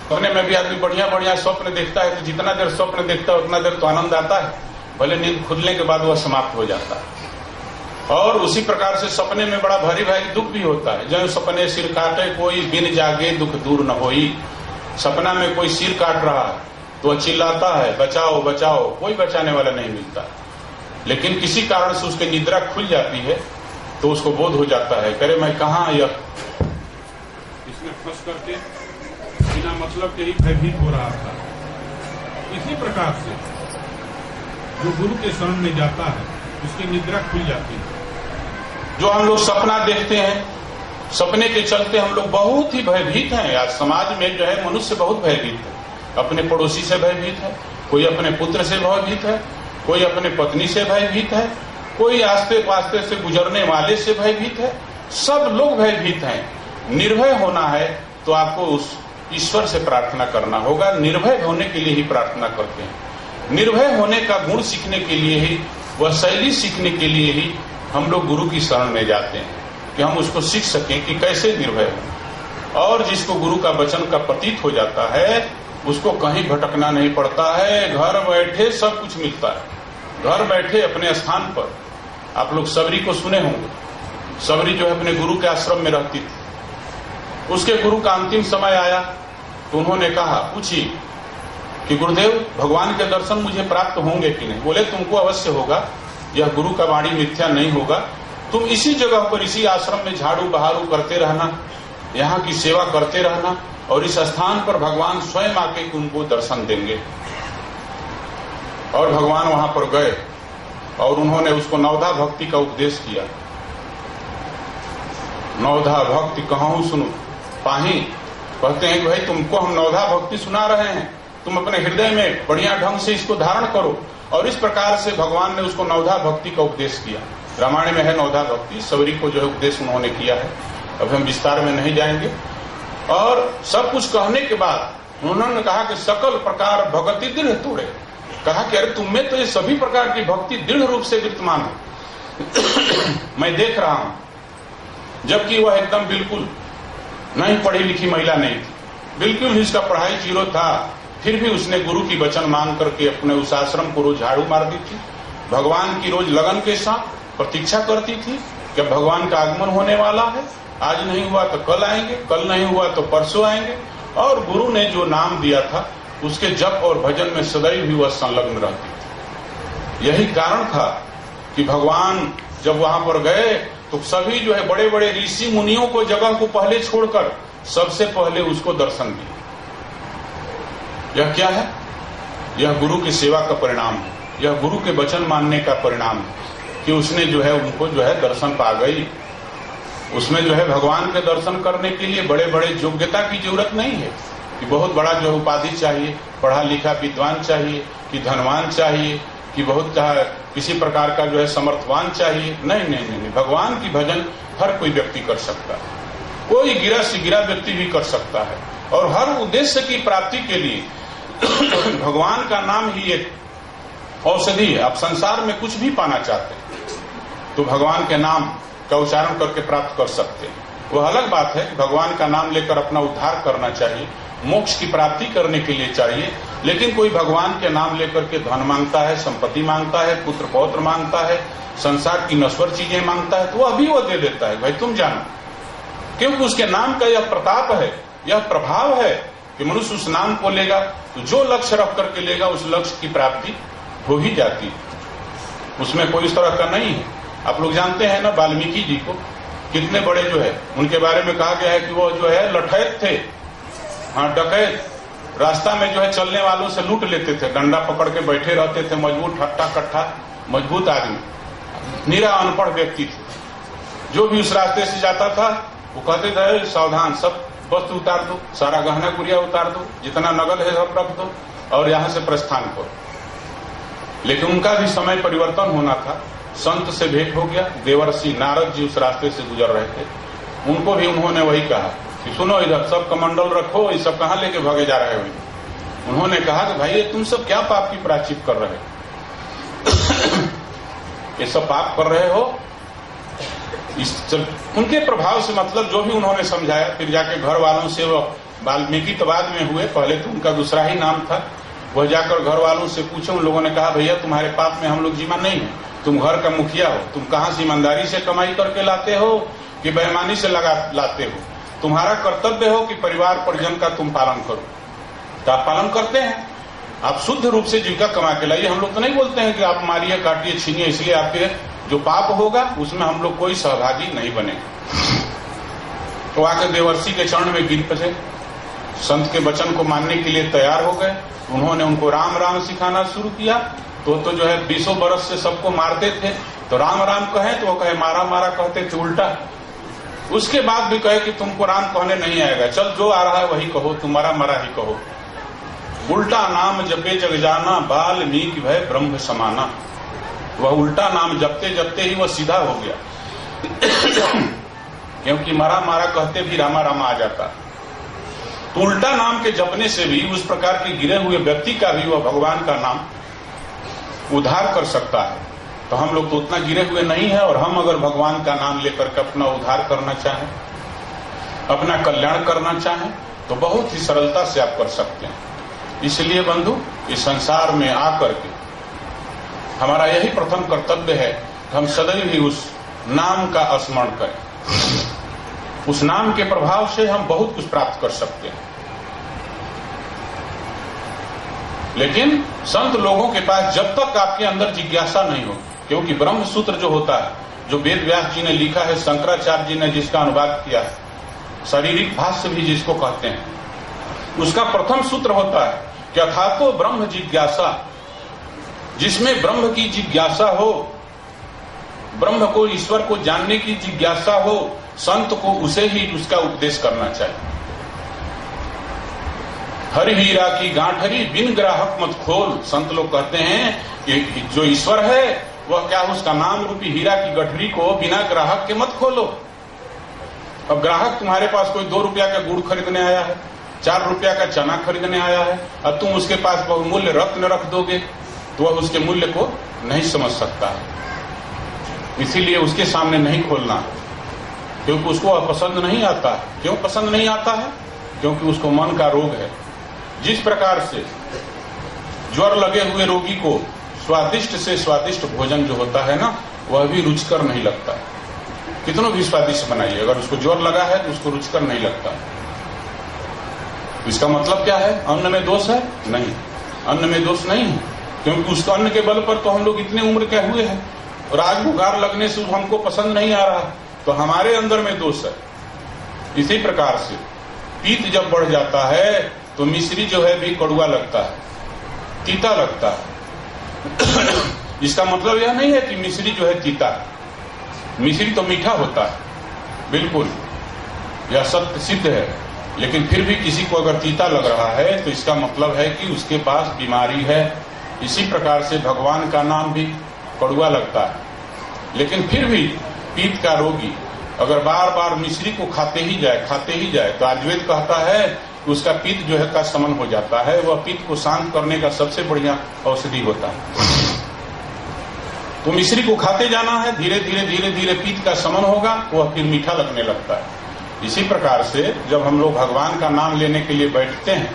सपने में भी आदमी बढ़िया बढ़िया स्वप्न देखता है, तो जितना देर स्वप्न देखता है उतना देर तो आनंद आता है, भले नींद खुलने के बाद वह समाप्त हो जाता है। और उसी प्रकार से सपने में बड़ा भारी भारी दुख भी होता है। जब सपने सिर काटे कोई, बिन जागे दुख दूर न होई। सपना में कोई सिर काट रहा है तो वह चिल्लाता है बचाओ बचाओ, कोई बचाने वाला नहीं मिलता। लेकिन किसी कारण से उसकी निद्रा खुल जाती है तो उसको बोध हो जाता है, करे मैं कहाँ यह इसमें फंस करके बिना मतलब के ही भयभीत हो रहा था। इसी प्रकार से जो गुरु के शरण में जाता है उसकी निद्रा खुल जाती है। जो हम लोग सपना देखते हैं, सपने के चलते हम लोग बहुत ही भयभीत हैं। आज समाज में जो है मनुष्य बहुत भयभीत है। अपने पड़ोसी से भयभीत है, कोई अपने पुत्र से भयभीत है, कोई अपने पत्नी से भयभीत है, कोई आस्ते पास्ते से गुजरने वाले से भयभीत है। सब लोग भयभीत हैं। निर्भय होना है तो आपको उस ईश्वर से प्रार्थना करना होगा। निर्भय होने के लिए ही प्रार्थना करते हैं। निर्भय होने का गुण सीखने के लिए ही, वह शैली सीखने के लिए ही हम लोग गुरु की शरण में जाते हैं कि हम उसको सीख सकें कि कैसे निर्भय हो। और जिसको गुरु का वचन का प्रतीत हो जाता है उसको कहीं भटकना नहीं पड़ता है। घर बैठे सब कुछ मिलता है। घर बैठे अपने स्थान पर। आप लोग सबरी को सुने होंगे। सबरी जो है अपने गुरु के आश्रम में रहती थी। उसके गुरु का अंतिम समय आया तो उन्होंने कहा, पूछी कि गुरुदेव भगवान के दर्शन मुझे प्राप्त होंगे कि नहीं? बोले तुमको अवश्य होगा, यह गुरु का वाणी मिथ्या नहीं होगा। तुम इसी जगह पर, इसी आश्रम में झाड़ू बहारू करते रहना, यहाँ की सेवा करते रहना, और इस स्थान पर भगवान स्वयं आके उनको दर्शन देंगे। और भगवान वहां पर गए और उन्होंने उसको नवधा भक्ति का उपदेश किया। नवधा भक्ति कहूं सुनो पाही। कहते हैं कि भाई तुमको हम नवधा भक्ति सुना रहे हैं, तुम अपने हृदय में बढ़िया ढंग से इसको धारण करो। और इस प्रकार से भगवान ने उसको नवधा भक्ति का उपदेश किया। रामायण में है नवधा भक्ति। सबरी को जो है उपदेश उन्होंने किया है। अब हम विस्तार में नहीं जाएंगे। और सब कुछ कहने के बाद उन्होंने कहा कि सकल प्रकार भक्ति दृढ़ तोड़े। कहा कि अरे तुम में तो ये सभी प्रकार की भक्ति दृढ़ रूप से विद्यमान है। मैं देख रहा हूं। जबकि वह एकदम बिल्कुल नहीं पढ़ी लिखी महिला नहीं थी, बिल्कुल ही इसका पढ़ाई जीरो था। फिर भी उसने गुरु की वचन मांग करके अपने उस आश्रम को रोज झाड़ू मार दी थी। भगवान की रोज लगन के साथ प्रतीक्षा करती थी कि भगवान का आगमन होने वाला है। आज नहीं हुआ तो कल आएंगे, कल नहीं हुआ तो परसों आएंगे। और गुरु ने जो नाम दिया था उसके जप और भजन में सदैव भी वह संलग्न रहती थी। यही कारण था कि भगवान जब वहां पर गए तो सभी जो है बड़े बड़े ऋषि मुनियों को जगह को पहले छोड़कर सबसे पहले उसको दर्शन दिए। यह क्या है? यह गुरु की सेवा का परिणाम है। यह गुरु के वचन मानने का परिणाम है कि उसने जो है उनको जो है दर्शन पा गई। उसमें जो है भगवान के दर्शन करने के लिए बड़े बड़े योग्यता की जरूरत नहीं है कि बहुत बड़ा जो उपाधि चाहिए, पढ़ा लिखा विद्वान चाहिए, कि धनवान चाहिए, कि बहुत किसी प्रकार का जो है समर्थवान चाहिए। नहीं नहीं नहीं, भगवान की भजन हर कोई व्यक्ति कर सकता है। कोई गिरा से गिरा व्यक्ति भी कर सकता है। और हर उद्देश्य की प्राप्ति के लिए भगवान का नाम ही एक औषधि है। आप संसार में कुछ भी पाना चाहते हैं तो भगवान के नाम का उच्चारण करके प्राप्त कर सकते हैं। वह अलग बात है कि भगवान का नाम लेकर अपना उद्धार करना चाहिए, मोक्ष की प्राप्ति करने के लिए चाहिए। लेकिन कोई भगवान के नाम लेकर के धन मांगता है, संपत्ति मांगता है, पुत्र पौत्र मांगता है, संसार की नश्वर चीजें मांगता है, तो वह भी वो दे देता है। भाई तुम जानो, क्योंकि उसके नाम का यह प्रताप है, यह प्रभाव है कि मनुष्य उस नाम को लेगा तो जो लक्ष्य रख करके लेगा उस लक्ष्य की प्राप्ति हो ही जाती है। उसमें कोई इस तरह का नहीं है। आप लोग जानते हैं ना वाल्मीकि जी को, कितने बड़े जो है उनके बारे में कहा गया है कि वो जो है लठैत थे। हाँ, डकैत। रास्ता में जो है चलने वालों से लूट लेते थे, डंडा पकड़ के बैठे रहते थे। मजबूत हट्टा कट्ठा मजबूत आदमी, निरा अनपढ़ व्यक्ति थे। जो भी उस रास्ते से जाता था वो कहते थे सावधान, सब वस्तु उतार दो, सारा गहना गुड़िया उतार दो, जितना नगद है सब रख दो और यहाँ से प्रस्थान करो। लेकिन उनका भी समय परिवर्तन होना था। संत से भेंट हो गया। देवर्षि नारद जी उस रास्ते से गुजर रहे थे। उनको भी उन्होंने वही कहा कि सुनो, इधर सब कमंडल रखो, ये सब कहाँ लेके भागे जा रहे हो? उन्होंने कहा कि भाई ये तुम सब क्या पाप की प्रायश्चित कर रहे हो? ये सब पाप कर रहे हो। उनके प्रभाव से मतलब जो भी उन्होंने समझाया, फिर जाके घर वालों से वो वाल्मीकि तो बाद में हुए, पहले तो उनका दूसरा ही नाम था। वह जाकर घर वालों से पूछे, उन लोगों ने कहा भैया तुम्हारे पाप में हम लोग जीवन नहीं है, तुम घर का मुखिया हो, तुम कहाँ से ईमानदारी से कमाई करके लाते हो कि बेईमानी से लाते हो, तुम्हारा कर्तव्य हो कि परिवार परिजन का तुम पालन करो। तो आप पालन करते हैं, आप शुद्ध रूप से जीविका कमा के लाइए। हम लोग तो नहीं बोलते हैं कि आप मारिए काटिए छीनिए, इसलिए आपके जो पाप होगा उसमें हम लोग कोई सहभागी नहीं बने। तो आकर देवर्षि के चरण में गिर पड़े, संत के वचन को मानने के लिए तैयार हो गए। उन्होंने उनको राम राम सिखाना शुरू किया। तो जो है 20 बरस से सबको मारते थे, तो राम राम कहे तो वो कहे मारा मारा कहते थे उल्टा। उसके बाद भी कहे कि तुमको राम कहने नहीं आएगा, चल जो आ रहा है वही कहो, तुम मरा मरा ही कहो। उल्टा नाम जपे जग जाना, वाल्मीकि भय ब्रह्म समाना। वह उल्टा नाम जपते जपते ही वह सीधा हो गया क्योंकि मरा मारा कहते भी रामा रामा आ जाता। तो उल्टा नाम के जपने से भी उस प्रकार के गिरे हुए व्यक्ति का भी वह भगवान का नाम उद्धार कर सकता है। तो हम लोग तो उतना गिरे हुए नहीं है, और हम अगर भगवान का नाम लेकर के अपना उद्धार करना चाहें, अपना कल्याण करना चाहें, तो बहुत ही सरलता से आप कर सकते हैं। इसलिए बंधु, इस संसार में आकर के हमारा यही प्रथम कर्तव्य है कि हम सदैव ही उस नाम का स्मरण करें। उस नाम के प्रभाव से हम बहुत कुछ प्राप्त कर सकते हैं। लेकिन संत लोगों के पास जब तक आपके अंदर जिज्ञासा नहीं हो, क्योंकि ब्रह्म सूत्र जो होता है, जो वेद व्यास जी ने लिखा है, शंकराचार्य जी ने जिसका अनुवाद किया है, शारीरिक भाष्य भी जिसको कहते हैं, उसका प्रथम सूत्र होता है कि अथातो ब्रह्म जिज्ञासा। जिसमें ब्रह्म की जिज्ञासा हो, ब्रह्म को, ईश्वर को जानने की जिज्ञासा हो, संत को उसे ही उसका उपदेश करना चाहिए। हरि हीरा की गांठरी बिन ग्राहक मत खोल। संत लोग कहते हैं कि जो ईश्वर है वह क्या, उसका नाम रूपी हीरा की गठरी को बिना ग्राहक के मत खोलो। अब ग्राहक तुम्हारे पास कोई 2 रुपया का गुड़ खरीदने आया है, 4 रुपया का चना खरीदने आया है, अब तुम उसके पास बहुमूल्य रत्न रख दोगे तो वह उसके मूल्य को नहीं समझ सकता है। इसीलिए उसके सामने नहीं खोलना, क्योंकि उसको पसंद नहीं आता है। क्यों पसंद नहीं आता है? क्योंकि उसको मन का रोग है। जिस प्रकार से ज्वर लगे हुए रोगी को स्वादिष्ट से स्वादिष्ट भोजन जो होता है ना, वह भी रुचिकर नहीं लगता है। कितनों भी स्वादिष्ट बनाइए, अगर उसको ज्वर लगा है तो उसको रुचिकर नहीं लगता। इसका मतलब क्या है? अन्न में दोष है? नहीं, अन्न में दोष नहीं है, क्योंकि उस अन्न के बल पर तो हम लोग इतने उम्र के हुए हैं, और आज बुखार लगने से हमको पसंद नहीं आ रहा, तो हमारे अंदर में दोष है। इसी प्रकार से पीत जब बढ़ जाता है तो मिश्री जो है भी कड़वा लगता है, तीता लगता है। इसका मतलब यह नहीं है कि मिश्री जो है तीता, मिश्री तो मीठा होता है, बिल्कुल यह सत्य सिद्ध है। लेकिन फिर भी किसी को अगर तीता लग रहा है तो इसका मतलब है कि उसके पास बीमारी है। इसी प्रकार से भगवान का नाम भी कड़वा लगता है, लेकिन फिर भी पीत का रोगी अगर बार बार मिश्री को खाते ही जाए तो आयुर्वेद कहता है कि उसका पीत जो है का शमन हो जाता है। वह पीत को शांत करने का सबसे बढ़िया औषधि होता है। तो मिश्री को खाते जाना है, धीरे धीरे धीरे धीरे पीत का शमन होगा, वह फिर मीठा लगने लगता है। इसी प्रकार से जब हम लोग भगवान का नाम लेने के लिए बैठते हैं,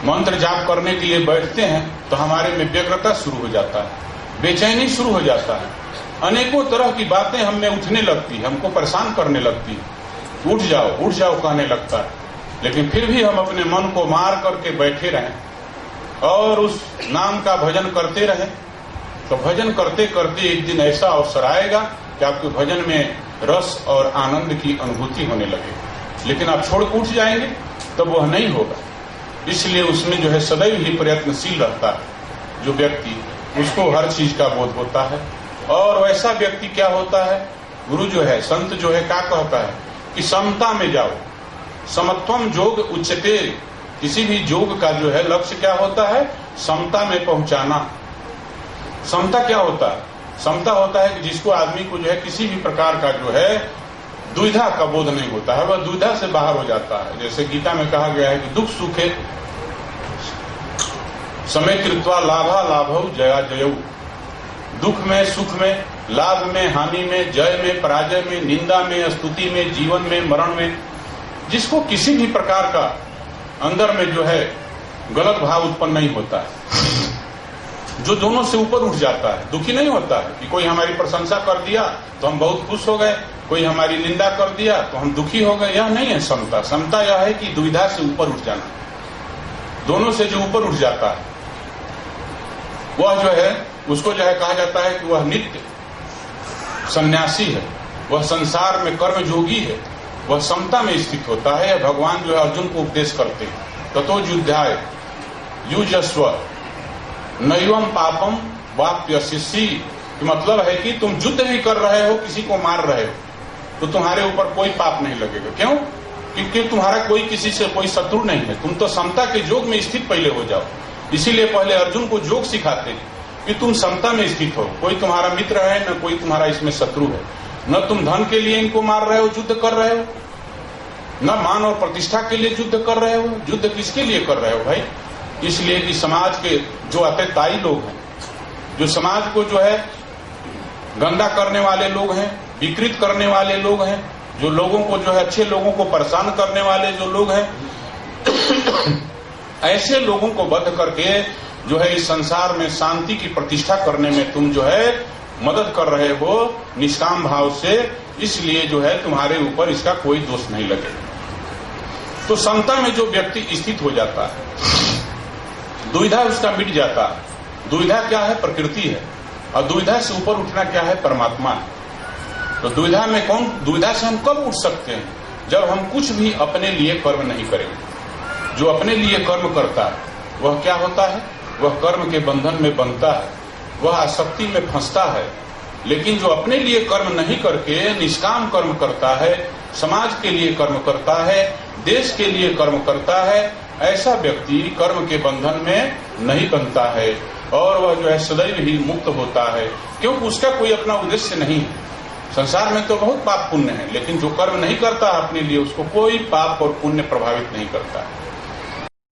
मंत्र जाप करने के लिए बैठते हैं, तो हमारे में व्यग्रता शुरू हो जाता है, बेचैनी शुरू हो जाता है, अनेकों तरह की बातें हमें उठने लगती है, हमको परेशान करने लगती है। उठ जाओ कहने लगता है। लेकिन फिर भी हम अपने मन को मार करके बैठे रहें और उस नाम का भजन करते रहें, तो भजन करते करते एक दिन ऐसा अवसर आएगा कि आपके भजन में रस और आनंद की अनुभूति होने लगे। लेकिन आप छोड़ उठ जाएंगे तब वह नहीं होगा। इसलिए उसमें जो है सदैव ही प्रयत्नशील रहता है जो व्यक्ति, उसको हर चीज का बोध होता है। और वैसा व्यक्ति क्या होता है, गुरु जो है, संत जो है, क्या कहता है कि समता में जाओ, समत्वम योग उच्चते। किसी भी योग का जो है लक्ष्य क्या होता है, समता में पहुंचाना। समता क्या होता है? समता होता है कि जिसको आदमी को जो है किसी भी प्रकार का जो है दुविधा का बोध नहीं होता है, वह दुविधा से बाहर हो जाता है। जैसे गीता में कहा गया है कि दुख सुखे समय कृत्वा लाभा लाभौ जया जयौ। दुख में, सुख में, लाभ में, हानि में, जय में, पराजय में, निंदा में, स्तुति में, जीवन में, मरण में, जिसको किसी भी प्रकार का अंदर में जो है गलत भाव उत्पन्न नहीं होता है, जो दोनों से ऊपर उठ जाता है, दुखी नहीं होता है कि कोई हमारी प्रशंसा कर दिया तो हम बहुत खुश हो गए, कोई हमारी निंदा कर दिया तो हम दुखी हो गए। यह नहीं है समता। समता यह है कि दुविधा से ऊपर उठ जाना, दोनों से जो ऊपर उठ जाता है वह जो है उसको जो है कहा जाता है कि वह नित्य सन्यासी है, वह संसार में कर्म जोगी है, वह समता में स्थित होता है। भगवान जो है अर्जुन को उपदेश करते हैं, ततो युद्धाय युजस्व नैवम पापम वाप्यसिषि। मतलब है कि तुम युद्ध भी कर रहे हो, किसी को मार रहे हो, तो तुम्हारे ऊपर कोई पाप नहीं लगेगा। क्यों? क्योंकि तुम्हारा कोई किसी से कोई शत्रु नहीं है। तुम तो समता के योग में स्थित पहले हो जाओ। इसीलिए पहले अर्जुन को योग सिखाते हैं कि तुम समता में स्थित हो, कोई तुम्हारा मित्र है न कोई तुम्हारा इसमें शत्रु है, न तुम धन के लिए इनको मार रहे हो, युद्ध कर रहे हो, न मान और प्रतिष्ठा के लिए युद्ध कर रहे हो। युद्ध किसके लिए कर रहे हो भाई? इसलिए कि समाज के जो अत्यताई लोग हैं, जो समाज को जो है गंदा करने वाले लोग हैं, विकृत करने वाले लोग हैं, जो लोगों को जो है अच्छे लोगों को परेशान करने वाले जो लोग हैं, ऐसे लोगों को वध करके जो है इस संसार में शांति की प्रतिष्ठा करने में तुम जो है मदद कर रहे हो निष्काम भाव से। इसलिए जो है तुम्हारे ऊपर इसका कोई दोष नहीं लगेगा। तो समता में जो व्यक्ति स्थित हो जाता है, दुविधा उसका मिट जाता है। दुविधा क्या है? प्रकृति है। और दुविधा से ऊपर उठना क्या है? परमात्मा है। तो दुविधा में कौन? दुविधा से हम कब उठ सकते हैं? जब हम कुछ भी अपने लिए कर्म नहीं करेंगे। जो अपने लिए कर्म करता है वह क्या होता है? वह कर्म के बंधन में बंधता है, वह आसक्ति में फंसता है। लेकिन जो अपने लिए कर्म नहीं करके निष्काम कर्म करता है, समाज के लिए कर्म करता है, देश के लिए कर्म करता है, ऐसा व्यक्ति कर्म के बंधन में नहीं बनता है और वह जो है सदैव ही मुक्त होता है। क्योंकि उसका कोई अपना उद्देश्य नहीं है। संसार में तो बहुत पाप पुण्य है, लेकिन जो कर्म नहीं करता अपने लिए उसको कोई पाप और पुण्य प्रभावित नहीं करता है।